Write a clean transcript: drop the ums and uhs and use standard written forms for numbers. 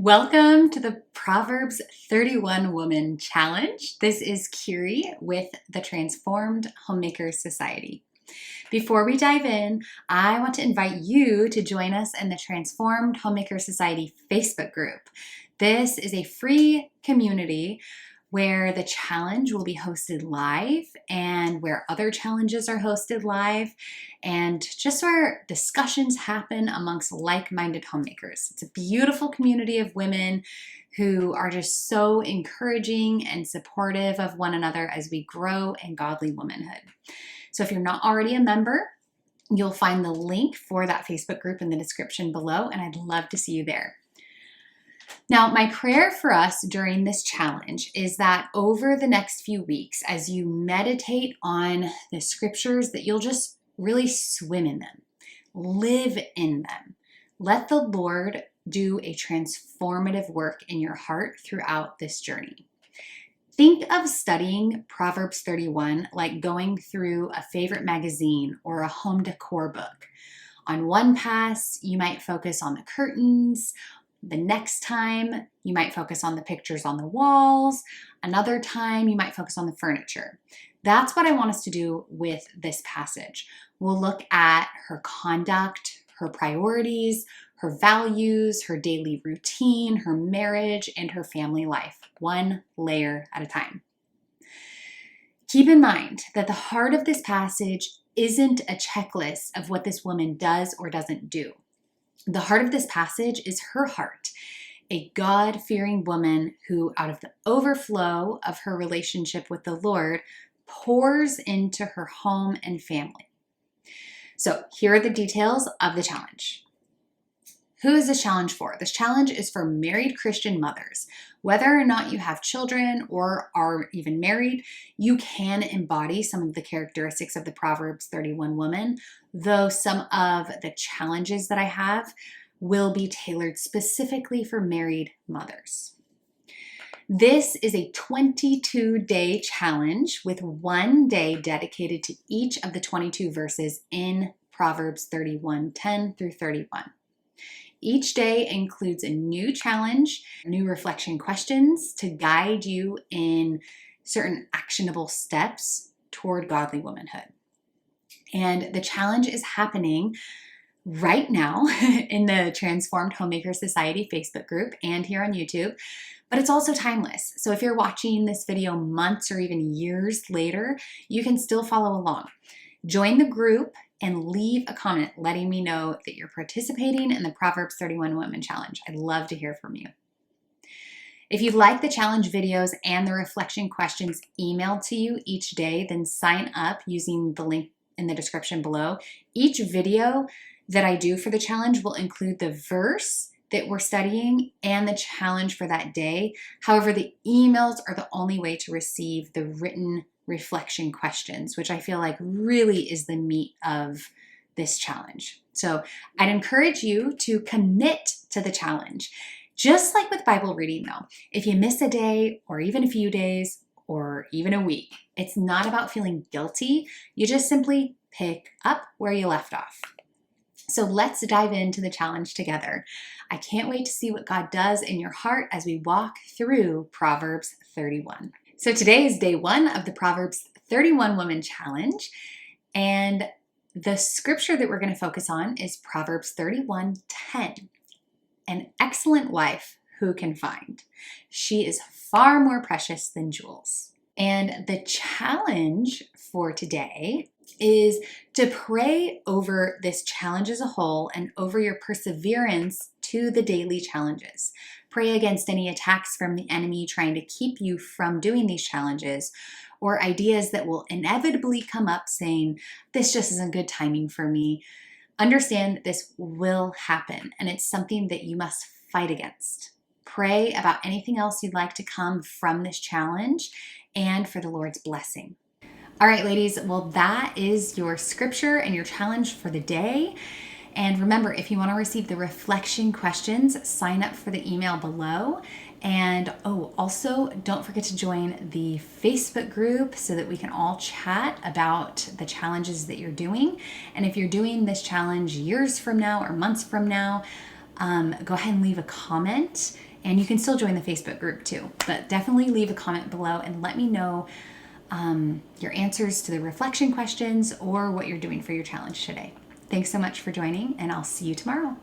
Welcome to the Proverbs 31 Woman Challenge. This is Kiri with the Transformed Homemakers Society. Before we dive in, I want to invite you to join us in the Transformed Homemakers Society Facebook group. This is a free community where the challenge will be hosted live and where other challenges are hosted live and just where discussions happen amongst like-minded homemakers. It's a beautiful community of women who are just so encouraging and supportive of one another as we grow in godly womanhood. So if you're not already a member, you'll find the link for that Facebook group in the description below, and I'd love to see you there. Now, my prayer for us during this challenge is that over the next few weeks, as you meditate on the scriptures, that you'll just really swim in them, live in them. Let the Lord do a transformative work in your heart throughout this journey. Think of studying Proverbs 31 like going through a favorite magazine or a home decor book. On one pass, you might focus on the curtains. The next time, you might focus on the pictures on the walls. Another time, you might focus on the furniture. That's what I want us to do with this passage. We'll look at her conduct, her priorities, her values, her daily routine, her marriage, and her family life, one layer at a time. Keep in mind that the heart of this passage isn't a checklist of what this woman does or doesn't do. The heart of this passage is her heart, a God-fearing woman who, out of the overflow of her relationship with the Lord, pours into her home and family. So here are the details of the challenge. Who is this challenge for? This challenge is for married Christian mothers. Whether or not you have children or are even married, you can embody some of the characteristics of the Proverbs 31 woman, though some of the challenges that I have will be tailored specifically for married mothers. This is a 22-day challenge with 1 day dedicated to each of the 22 verses in Proverbs 31:10 through 31. Each day includes a new challenge, new reflection questions to guide you in certain actionable steps toward godly womanhood. And the challenge is happening right now in the Transformed Homemakers Society Facebook group and here on YouTube, but it's also timeless. So if you're watching this video months or even years later, you can still follow along. Join the group and leave a comment letting me know that you're participating in the Proverbs 31 Women Challenge. I'd love to hear from you. If you like the challenge videos and the reflection questions emailed to you each day, then sign up using the link in the description below. Each video that I do for the challenge will include the verse that we're studying and the challenge for that day. However, the emails are the only way to receive the written reflection questions, which I feel like really is the meat of this challenge. So I'd encourage you to commit to the challenge. Just like with Bible reading though, if you miss a day or even a few days or even a week, it's not about feeling guilty. You just simply pick up where you left off. So let's dive into the challenge together. I can't wait to see what God does in your heart as we walk through Proverbs 31. So today is day 1 of the Proverbs 31 Woman Challenge, and the scripture that we're going to focus on is Proverbs 31:10. An excellent wife who can find? She is far more precious than jewels. And the challenge for today is to pray over this challenge as a whole and over your perseverance to the daily challenges. Pray against any attacks from the enemy trying to keep you from doing these challenges, or ideas that will inevitably come up saying, this just isn't good timing for me. Understand that this will happen, and it's something that you must fight against. Pray about anything else you'd like to come from this challenge and for the Lord's blessing. All right, ladies, well, that is your scripture and your challenge for the day. And remember, if you want to receive the reflection questions, sign up for the email below. And also don't forget to join the Facebook group so that we can all chat about the challenges that you're doing. And if you're doing this challenge years from now or months from now, go ahead and leave a comment And you can still join the Facebook group too, but definitely leave a comment below and let me know your answers to the reflection questions or what you're doing for your challenge today. Thanks so much for joining, and I'll see you tomorrow.